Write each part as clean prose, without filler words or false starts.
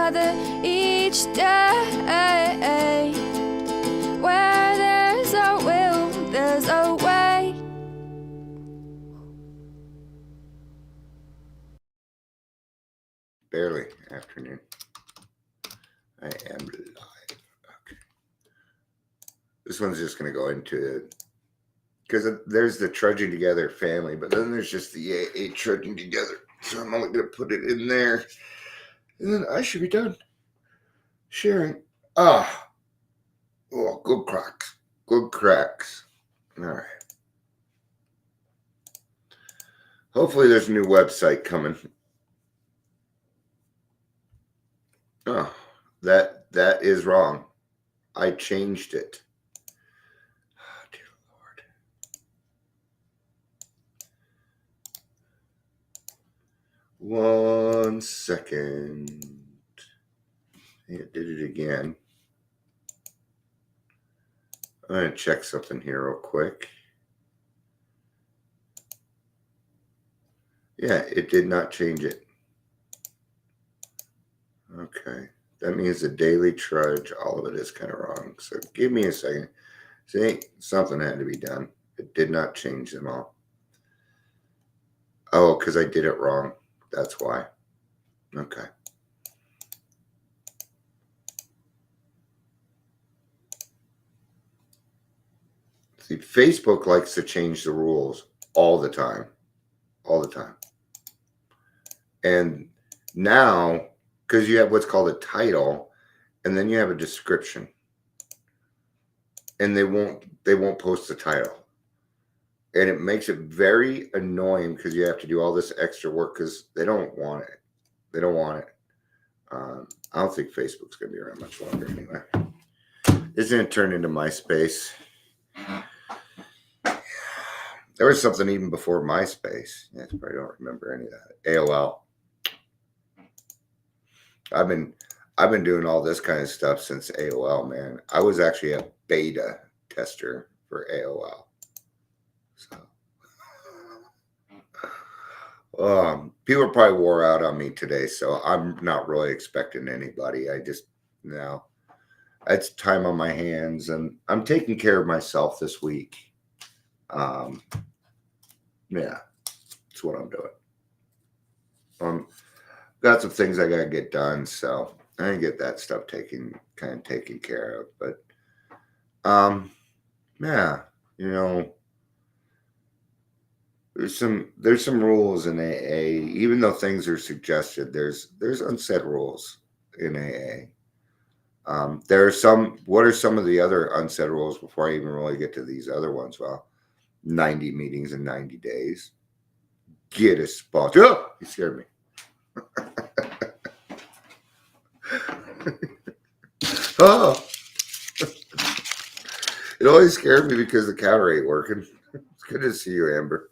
together each day. Where there's a will, there's a way. Barely afternoon. I am live. Okay. This one's just going to go into, because there's the trudging together family, but then there's just the AA trudging together. So I'm only going to put it in there. And then I should be done sharing. Oh, good cracks. Good cracks. All right. Hopefully there's a new website coming. Oh, that is wrong. I changed it. Oh, dear Lord. 1 second. It did it again. I'm going to check something here real quick. Yeah, it did not change it. Okay. That means the daily trudge, all of it is kind of wrong. So give me a second. See, something had to be done. It did not change them all. Oh, because I did it wrong. That's why. Okay. See, Facebook likes to change the rules all the time. All the time. And now, because you have what's called a title, and then you have a description. And they won't post the title. And it makes it very annoying because you have to do all this extra work because they don't want it. They don't want it. I don't think Facebook's going to be around much longer anyway. It's going to turn into MySpace. There was something even before MySpace. Yeah, I probably don't remember any of that. AOL. I've been doing all this kind of stuff since AOL, man. I was actually a beta tester for AOL. So people are probably wore out on me today, so I'm not really expecting anybody. I just, it's time on my hands, and I'm taking care of myself this week. Yeah, that's what I'm doing. Got some things I gotta get done, so I didn't get that stuff taken care of. But yeah, there's some rules in AA. Even though things are suggested, there's unsaid rules in AA. There are some. What are some of the other unsaid rules before I even really get to these other ones? Well, 90 meetings in 90 days. Get a spot. Oh, you scared me. Oh, it always scared me because the counter ain't working. It's good to see you, Amber.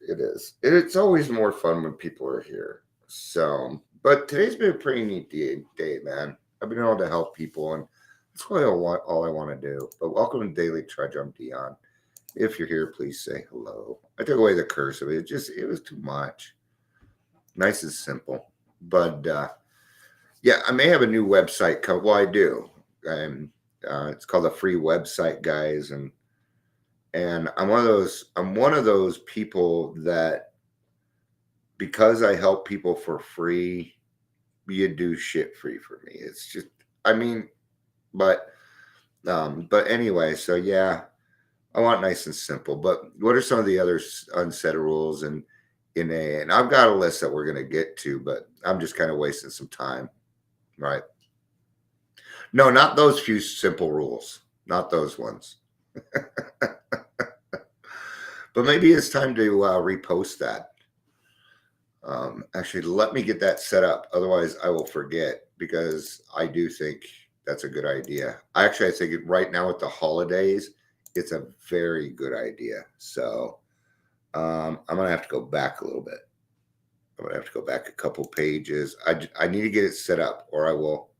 It is. It's always more fun when people are here. So, but today's been a pretty neat day, man. I've been able to help people, and that's really all I want to do. But welcome to Daily Trudge. I'm Dion. If you're here, please say hello. I took away the curse of it. It was too much. Nice and simple. But yeah, I may have a new website come. Well, I do. It's called a free website, guys, and I'm one of those people that, because I help people for free, you do shit free for me. It's just, but anyway, so yeah, I want nice and simple. But what are some of the other unsaid rules in AA? And I've got a list that we're going to get to, but I'm just kind of wasting some time, right? No, not those few simple rules, not those ones. But maybe it's time to repost that. Actually, let me get that set up. Otherwise, I will forget, because I do think that's a good idea. I think right now with the holidays, it's a very good idea. So I'm going to have to go back a little bit. I'm going to have to go back a couple pages. I need to get it set up, or I will.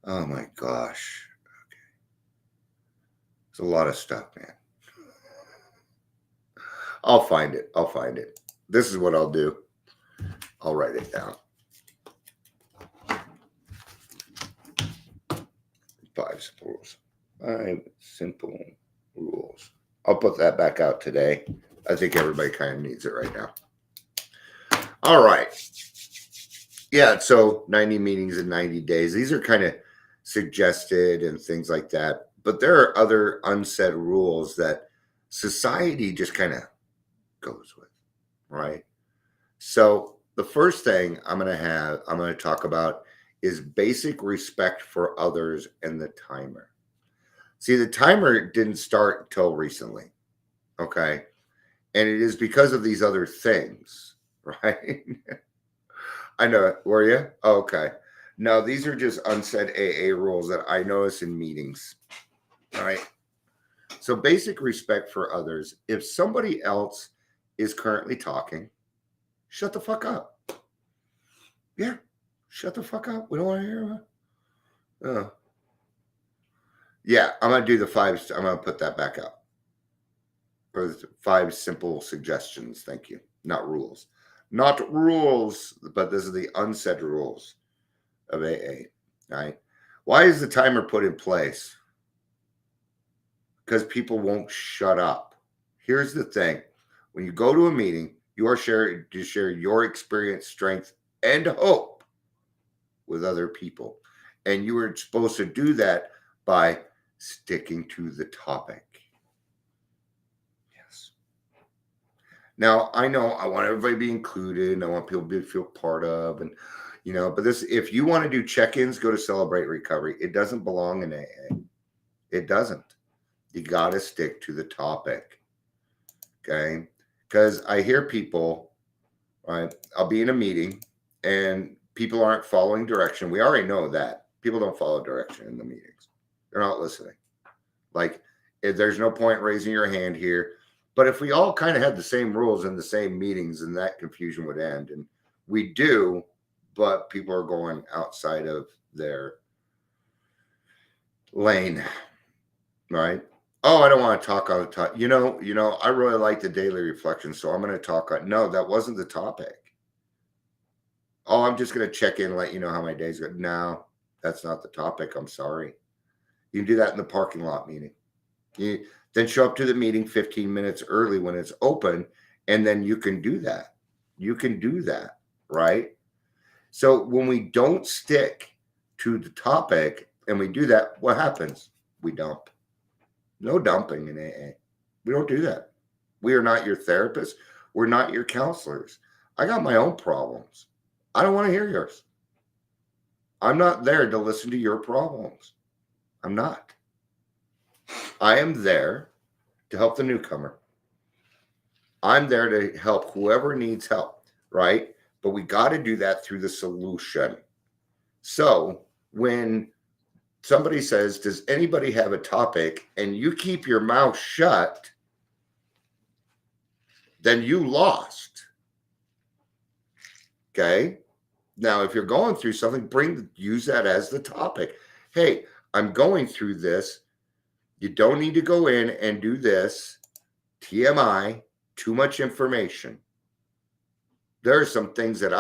Oh, my gosh. Okay. It's a lot of stuff, man. I'll find it. This is what I'll do. I'll write it down. 5 simple rules. 5 simple rules. I'll put that back out today. I think everybody kind of needs it right now. All right. Yeah, so 90 meetings in 90 days. These are kind of suggested and things like that. But there are other unsaid rules that society just kind of goes with, right? So the first thing I'm going to talk about is basic respect for others and the timer. See, the timer didn't start until recently, okay? And it is because of these other things, right? I know it. Were you? Oh, okay. No, these are just unsaid AA rules that I notice in meetings. All right. So basic respect for others. If somebody else is currently talking, shut the fuck up. Yeah. Shut the fuck up. We don't want to hear about. Yeah, I'm gonna do the 5. I'm gonna put that back up. Or 5 simple suggestions. Thank you. Not rules. Not rules, but this is the unsaid rules of AA. Right? Why is the timer put in place? Because people won't shut up. Here's the thing. When you go to a meeting, you are to share your experience, strength, and hope with other people. And you are supposed to do that by sticking to the topic. Yes. Now, I know I want everybody to be included and I want people to feel part of, and but this, if you want to do check-ins, go to Celebrate Recovery. It doesn't belong in AA. It doesn't. You got to stick to the topic. Okay? Because I hear people, right? I'll be in a meeting and people aren't following direction. We already know that. People don't follow direction in the meetings. They're not listening. Like, there's no point raising your hand here. But if we all kind of had the same rules in the same meetings, then that confusion would end. And we do, but people are going outside of their lane, right? Oh, I don't want to talk all the time. I really like the daily reflection, so I'm going to talk on. No, that wasn't the topic. Oh, I'm just going to check in and let you know how my day's going. No, that's not the topic. I'm sorry. You can do that in the parking lot meeting. You then show up to the meeting 15 minutes early when it's open, and then you can do that. You can do that, right? So when we don't stick to the topic and we do that, what happens? We dump. No dumping in AA. We don't do that. We are not your therapists. We're not your counselors. I got my own problems. I don't want to hear yours. I'm not there to listen to your problems. I'm not. I am there to help the newcomer. I'm there to help whoever needs help, right? But we got to do that through the solution. So when somebody says, does anybody have a topic? And you keep your mouth shut, then you lost. Okay. Now, if you're going through something, use that as the topic. Hey, I'm going through this. You don't need to go in and do this. TMI, too much information. There are some things that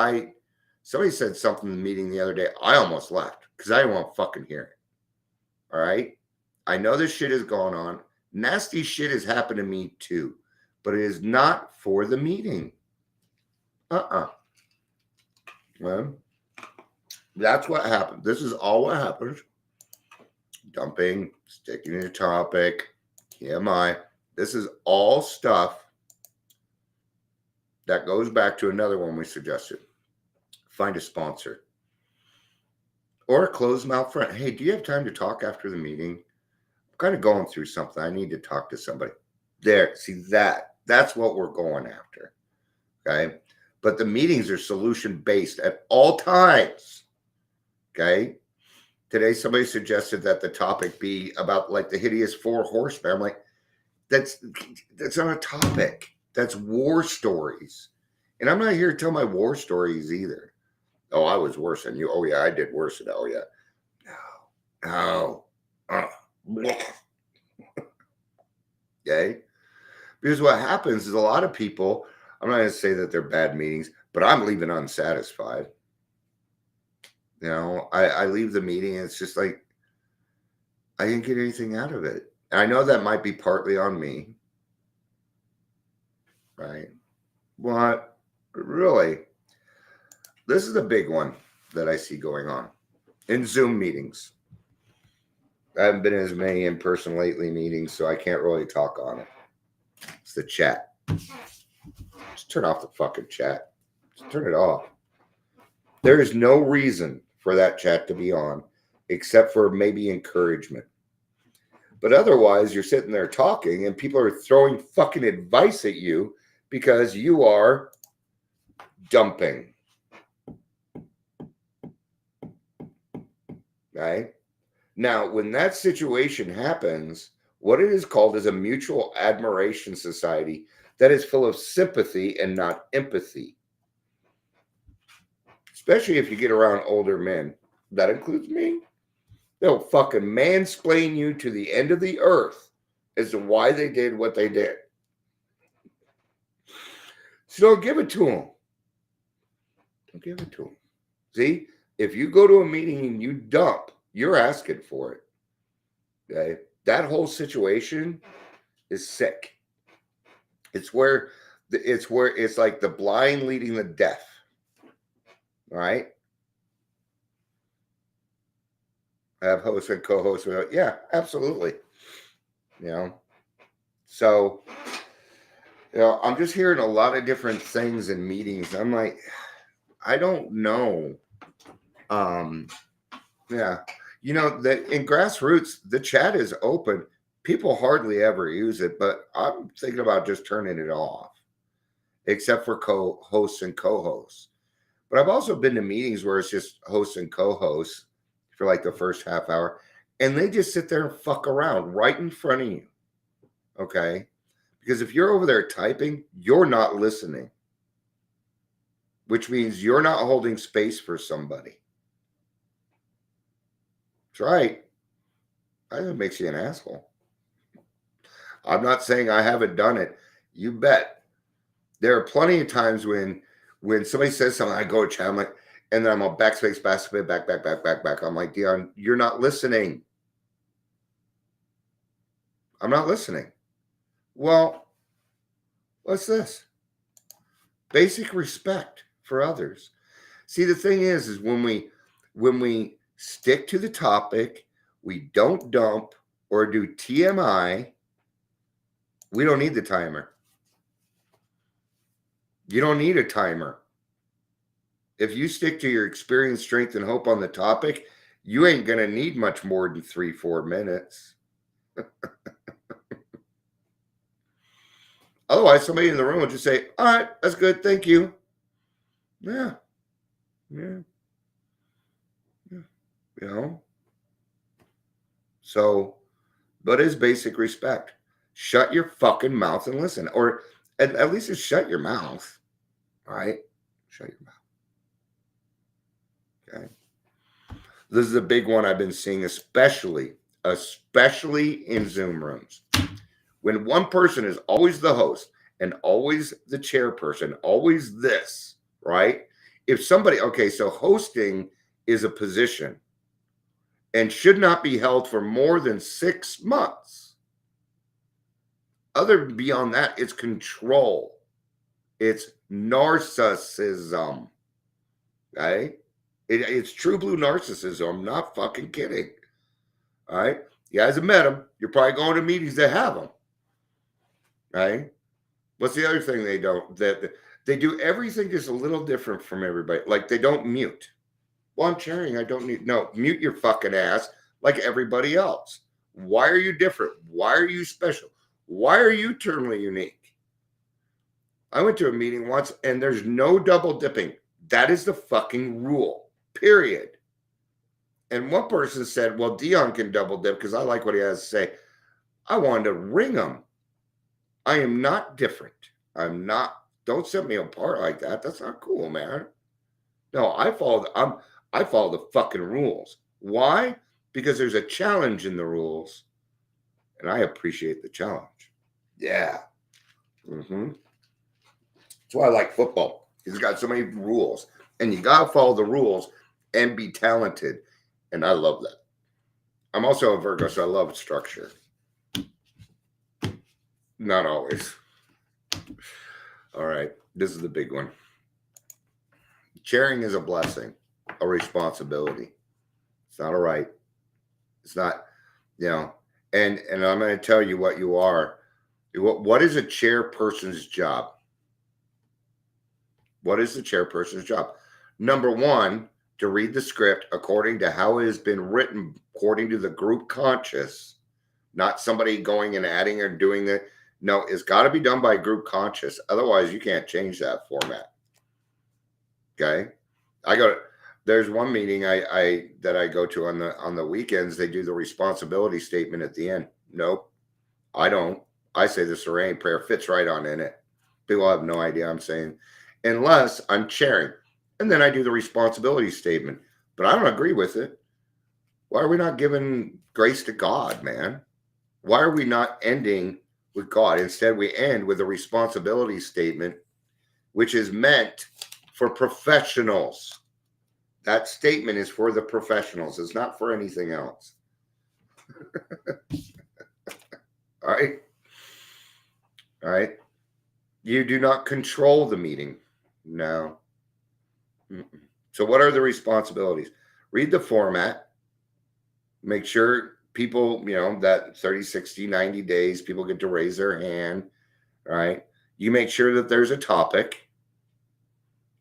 somebody said something in the meeting the other day. I almost left because I didn't want to fucking hear it. All right. I know this shit is going on. Nasty shit has happened to me too, but it is not for the meeting. Well, that's what happened. This is all what happens. Dumping, sticking to the topic, TMI. This is all stuff that goes back to another one we suggested. Find a sponsor. Or a closed mouth friend. Hey, do you have time to talk after the meeting? I'm kind of going through something. I need to talk to somebody. There, see that's what we're going after. Okay. But the meetings are solution based at all times. Okay. Today, somebody suggested that the topic be about like the hideous 4 horsemen. I'm like, that's not a topic. That's war stories. And I'm not here to tell my war stories either. Oh, I was worse than you. Oh, yeah, I did worse than oh, yeah. No. Okay? Because what happens is a lot of people, I'm not going to say that they're bad meetings, but I'm leaving unsatisfied. I leave the meeting and it's just like, I didn't get anything out of it. I know that might be partly on me, right? But really, this is a big one that I see going on in Zoom meetings. I haven't been in as many in-person lately meetings, so I can't really talk on it. It's the chat. Just turn off the fucking chat. Just turn it off. There is no reason for that chat to be on except for maybe encouragement. But otherwise, you're sitting there talking and people are throwing fucking advice at you because you are dumping. Right? Now, when that situation happens, what it is called is a mutual admiration society that is full of sympathy and not empathy. Especially if you get around older men. That includes me. They'll fucking mansplain you to the end of the earth as to why they did what they did. So don't give it to them. Don't give it to them. See, if you go to a meeting and you dump, you're asking for it. Okay? That whole situation is sick. It's where it's like the blind leading the deaf. All right? I have hosts and co-hosts. Yeah, absolutely. You know, so I'm just hearing a lot of different things in meetings. I'm like, I don't know. Yeah, that in grassroots, the chat is open. People hardly ever use it, but I'm thinking about just turning it off, except for co-hosts and co-hosts. But I've also been to meetings where it's just hosts and co-hosts for like the first half hour, and they just sit there and fuck around right in front of you. Okay? Because if you're over there typing, you're not listening, which means you're not holding space for somebody. That's right. That makes you an asshole. I'm not saying I haven't done it. You bet. There are plenty of times when somebody says something, I go to chat, I'm like, and then I'm on backspace, back. I'm like, Dion, you're not listening. I'm not listening. Well, what's this? Basic respect for others. See, the thing is when we stick to the topic, we don't dump or do TMI, we don't need the timer. You don't need a timer. If you stick to your experience, strength, and hope on the topic, you ain't going to need much more than 3-4 minutes. Otherwise, somebody in the room will just say, all right, that's good. Thank you. Yeah. So, but it's basic respect. Shut your fucking mouth and listen. Or at least just shut your mouth. All right? Shut your mouth. Okay. This is a big one I've been seeing, especially in Zoom rooms. When one person is always the host and always the chairperson, always this, right? If somebody, so hosting is a position and should not be held for more than 6 months. Other beyond that, it's control. It's narcissism. Okay? It's true blue narcissism. I'm not fucking kidding. All right? You guys have met them. You're probably going to meetings that have them. Right? What's the other thing they don't? That they do everything just a little different from everybody. Like they don't mute. Well, I'm sharing. I don't need. No, mute your fucking ass like everybody else. Why are you different? Why are you special? Why are you eternally unique? I went to a meeting once and there's no double dipping. That is the fucking rule, period. And one person said, well, Dion can double dip because I like what he has to say. I wanted to ring him. I am not different. I'm not. Don't set me apart like that. That's not cool, man. No, I follow the fucking rules. Why? Because there's a challenge in the rules. And I appreciate the challenge. Yeah. That's why I like football. It's got so many rules. And you got to follow the rules and be talented. And I love that. I'm also a Virgo, so I love structure. Not always. All right. This is the big one. Sharing is a blessing, a responsibility. It's not a right. It's not, and I'm going to tell you what you are. What is a chairperson's job? What is the chairperson's job? Number one, to read the script according to how it has been written, according to the group conscious, not somebody going and adding or doing that. No, it's got to be done by group conscious. Otherwise, you can't change that format. Okay. There's one meeting that I go to on the weekends. They do the responsibility statement at the end. Nope, I don't. I say the Serenity prayer fits right on in it. People have no idea I'm saying, unless I'm chairing. And then I do the responsibility statement. But I don't agree with it. Why are we not giving grace to God, man? Why are we not ending with God? Instead, we end with a responsibility statement, which is meant for professionals. That statement is for the professionals. It's not for anything else. All right. All right. You do not control the meeting. No. So what are the responsibilities? Read the format. Make sure people, that 30, 60, 90 days, people get to raise their hand. All right. You make sure that there's a topic.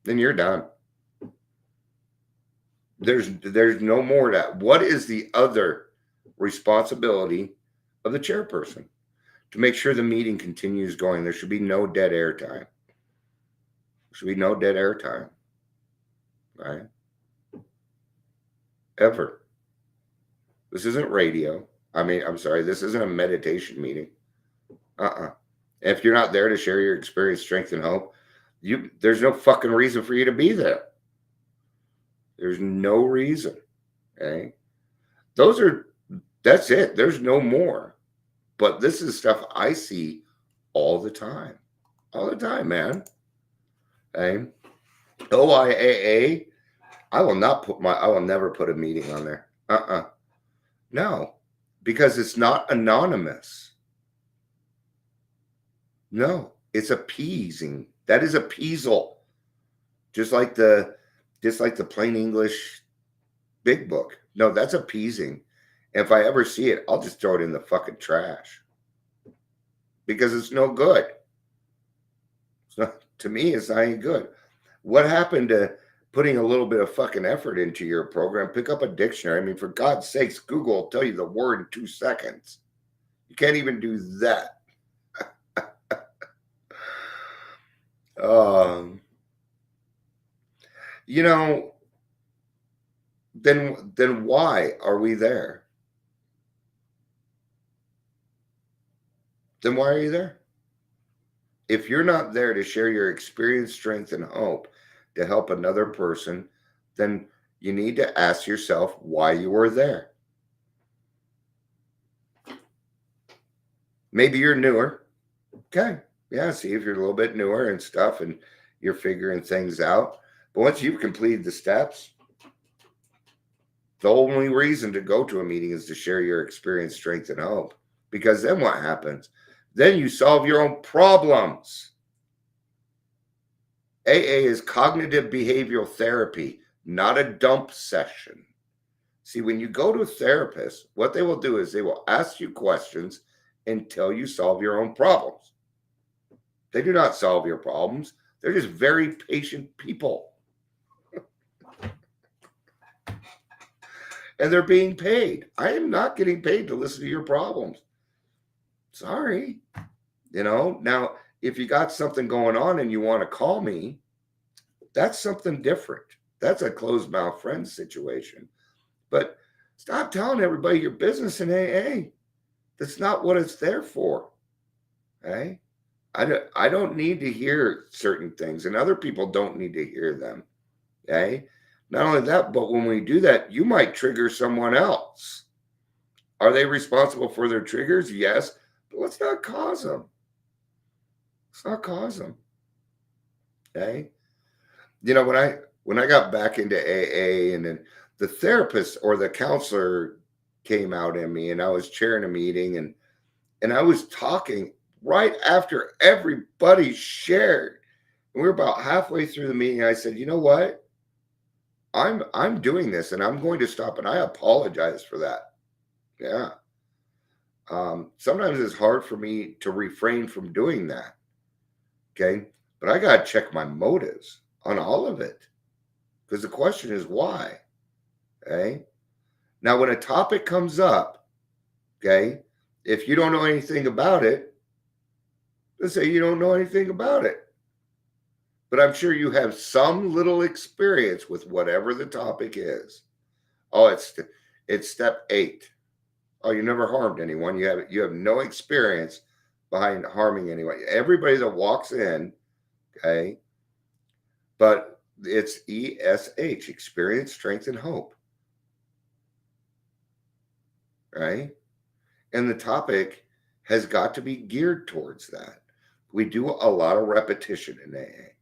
Then you're done. There's no more to that. What is the other responsibility of the chairperson? To make sure the meeting continues going. There should be no dead air time. There should be no dead air time. Right? Ever. This isn't radio. I'm sorry, this isn't a meditation meeting. If you're not there to share your experience, strength, and hope, there's no fucking reason for you to be there. There's no reason. Okay. That's it. There's no more. But this is stuff I see all the time. All the time, man. Okay. OIAA, I will never put a meeting on there. No. Because it's not anonymous. No. It's appeasing. That is appeasal. Just like the plain English big book. No, that's appeasing. If I ever see it, I'll just throw it in the fucking trash. Because it's no good. To me, it's not any good. What happened to putting a little bit of fucking effort into your program? Pick up a dictionary. For God's sakes, Google will tell you the word in 2 seconds. You can't even do that. Then why are we there? Then why are you there? If you're not there to share your experience, strength, and hope to help another person, then you need to ask yourself why you were there. Maybe you're newer. Okay. Yeah, see if you're a little bit newer and stuff and you're figuring things out. But once you've completed the steps, the only reason to go to a meeting is to share your experience, strength, and hope. Because then what happens? Then you solve your own problems. AA is cognitive behavioral therapy, not a dump session. See, when you go to a therapist, what they will do is they will ask you questions until you solve your own problems. They do not solve your problems. They're just very patient people. And they're being paid. I am not getting paid to listen to your problems. Sorry. Now, if you got something going on and you want to call me, that's something different. That's a closed mouth friend situation. But stop telling everybody your business in AA. That's not what it's there for. Okay? I don't need to hear certain things, and other people don't need to hear them. Okay? Not only that, but when we do that, you might trigger someone else. Are they responsible for their triggers? Yes, but let's not cause them. Let's not cause them. Okay? When I got back into AA, and then the therapist or the counselor came out in me, and I was chairing a meeting, and I was talking right after everybody shared. And we were about halfway through the meeting. I said, you know what? I'm doing this, and I'm going to stop, and I apologize for that. Yeah. Sometimes it's hard for me to refrain from doing that. Okay. But I got to check my motives on all of it, because the question is why. Okay. Now, when a topic comes up, okay, if you don't know anything about it, let's say you don't know anything about it, but I'm sure you have some little experience with whatever the topic is. Oh, it's step 8. Oh, you never harmed anyone. You have no experience behind harming anyone. Everybody that walks in, okay, but it's ESH, experience, strength, and hope, right? And the topic has got to be geared towards that. We do a lot of repetition in AA.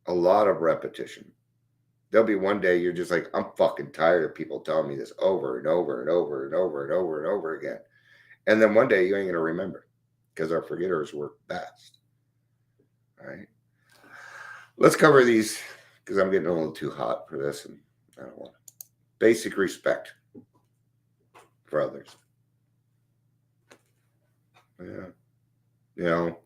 A lot of repetition. There'll be one day you're just like, I'm fucking tired of people telling me this over and over and over and over and over and over again. And then one day you ain't going to remember, because our forgetters work best. All right. Let's cover these, because I'm getting a little too hot for this, and I don't want to. Basic respect for others. Yeah. You know,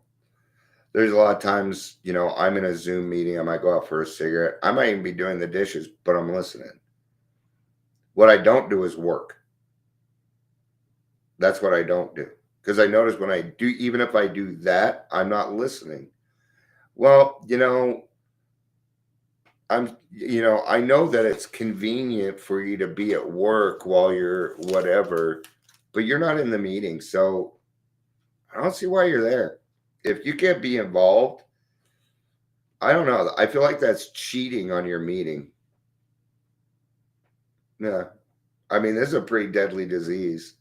there's a lot of times, you know, I'm in a Zoom meeting. I might go out for a cigarette. I might even be doing the dishes, but I'm listening. What I don't do is work. That's what I don't do. Because I notice when I do, even if I do that, I'm not listening. Well, you know, I know that it's convenient for you to be at work while you're whatever, but you're not in the meeting. So I don't see why you're there. If you can't be involved, I don't know. I feel like that's cheating on your meeting. Yeah. I mean, this is a pretty deadly disease.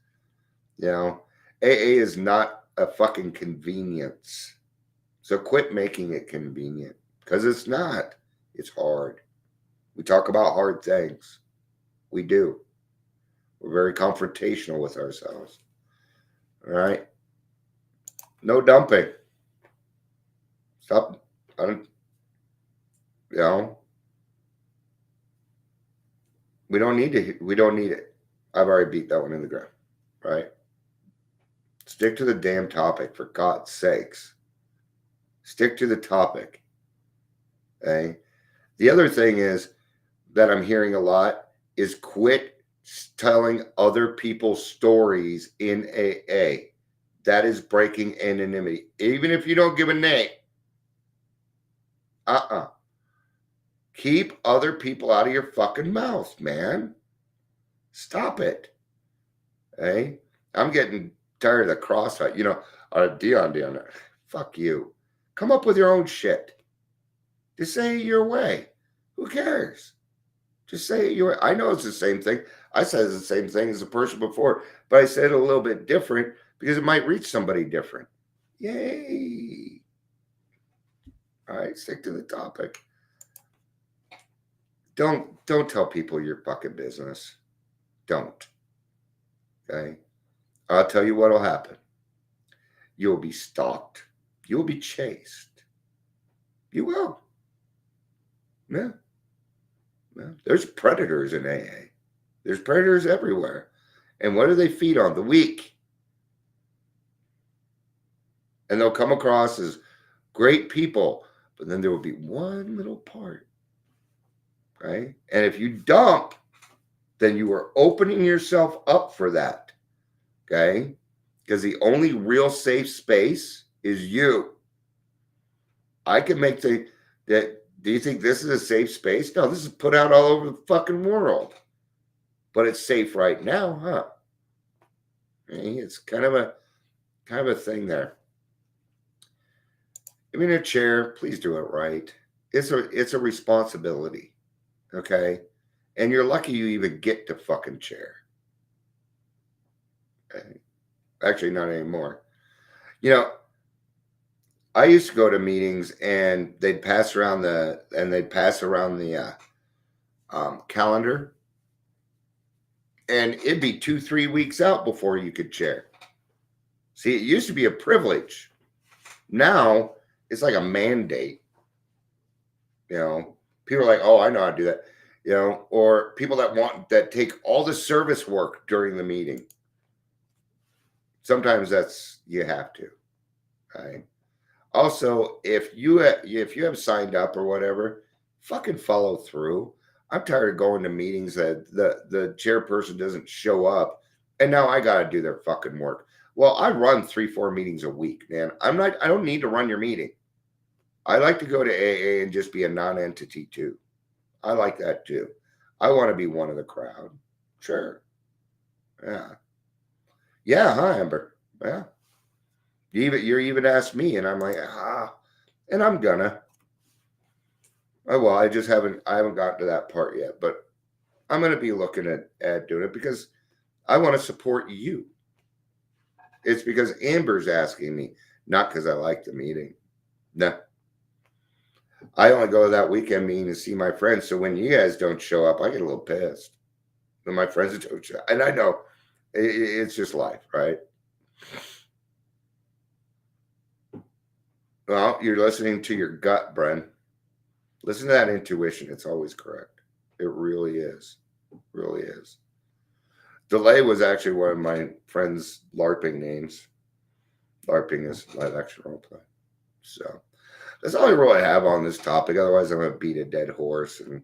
You know, AA is not a fucking convenience. So quit making it convenient, because it's not. It's hard. We talk about hard things. We do. We're very confrontational with ourselves. All right. No dumping. Stop. I don't, you know, we don't need it. I've already beat that one in the ground. Right. Stick to the damn topic, for God's sakes. Stick to the topic. Okay. The other thing is that I'm hearing a lot is quit telling other people's stories in AA. That is breaking anonymity. Even if you don't give a name. Keep other people out of your fucking mouth, man. Stop it. Hey, I'm getting tired of the crossfire. You know, Dion. Fuck you. Come up with your own shit. Just say it your way. Who cares? Just say it your way. I know it's the same thing. I said the same thing as the person before, but I said it a little bit different because it might reach somebody different. Yay. All right, stick to the topic. Don't tell people your fucking business. Don't. Okay? I'll tell you what'll happen. You'll be stalked. You'll be chased. You will. Yeah. There's predators in AA. There's predators everywhere. And what do they feed on? The weak. And they'll come across as great people, but then there will be one little part. Right? And if you dump, then you are opening yourself up for that. Okay? Because the only real safe space is you. I can make that. Do you think this is a safe space? No, this is put out all over the fucking world. But it's safe right now, huh? It's kind of a thing there. If you're in a chair, please do it right. It's a responsibility. Okay? And you're lucky you even get to fucking chair. Okay? Actually, not anymore. You know, I used to go to meetings and they'd pass around the calendar. And it'd be 2-3 weeks out before you could chair. See, it used to be a privilege. Now it's like a mandate. You know, people are like, oh, I know how to do that. You know, or people that take all the service work during the meeting. Sometimes you have to, right? Also, if you have signed up or whatever, fucking follow through. I'm tired of going to meetings that the chairperson doesn't show up, and now I got to do their fucking work. Well, I run 3-4 meetings a week, man. I don't need to run your meeting. I like to go to AA and just be a non-entity too. I like that too. I want to be one of the crowd. Sure. Yeah. Yeah, huh, Amber? Yeah. You're even asked me, and I'm like, and I'm gonna. Oh well, I haven't gotten to that part yet, but I'm gonna be looking at doing it because I want to support you. It's because Amber's asking me, not because I like the meeting. No. I only go to that weekend meeting to see my friends. So when you guys don't show up, I get a little pissed. When my friends don't show up. And I know it's just life, right? Well, you're listening to your gut, Bren. Listen to that intuition. It's always correct. It really is. Really is. Delay was actually one of my friend's LARPing names. LARPing is live action role play. So that's all I really have on this topic. Otherwise, I'm going to beat a dead horse. And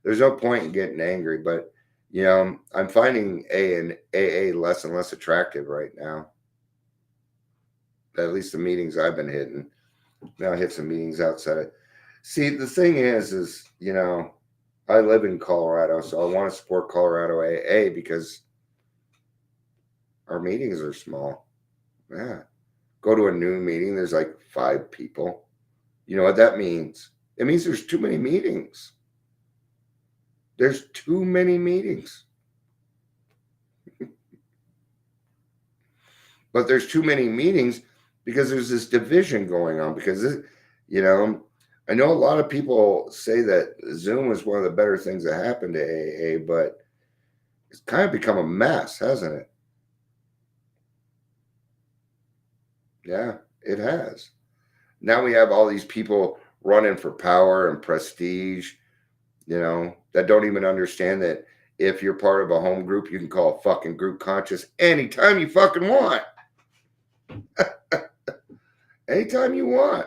there's no point in getting angry. But, you know, I'm finding AA less and less attractive right now. At least the meetings I've been hitting. Now I hit some meetings outside. See, the thing is, you know, I live in Colorado, so I want to support Colorado AA because our meetings are small. Yeah. Go to a noon meeting, there's like 5 people. You know what that means? It means there's too many meetings. There's too many meetings. But there's too many meetings because there's this division going on. Because, you know, I know a lot of people say that Zoom is one of the better things that happened to AA, but it's kind of become a mess, hasn't it? Yeah, it has. Now we have all these people running for power and prestige, you know, that don't even understand that if you're part of a home group, you can call a fucking group conscious anytime you fucking want. Anytime you want.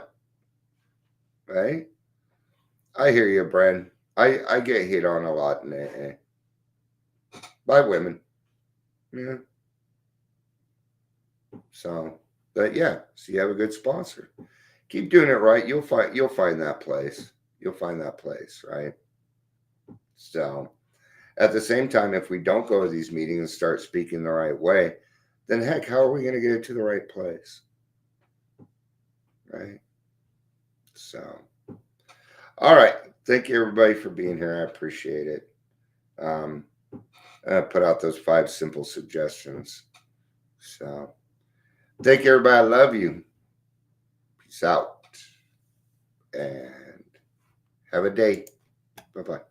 Right? I hear you, Bren. I get hit on a lot in AA. By women. Yeah. So, but yeah, so you have a good sponsor. Keep doing it right. You'll find that place. You'll find that place, right? So, at the same time, if we don't go to these meetings and start speaking the right way, then heck, how are we going to get it to the right place? Right? So, all right. Thank you, everybody, for being here. I appreciate it. I put out those 5 simple suggestions. So, thank you, everybody. I love you. Peace out. And have a day. Bye-bye.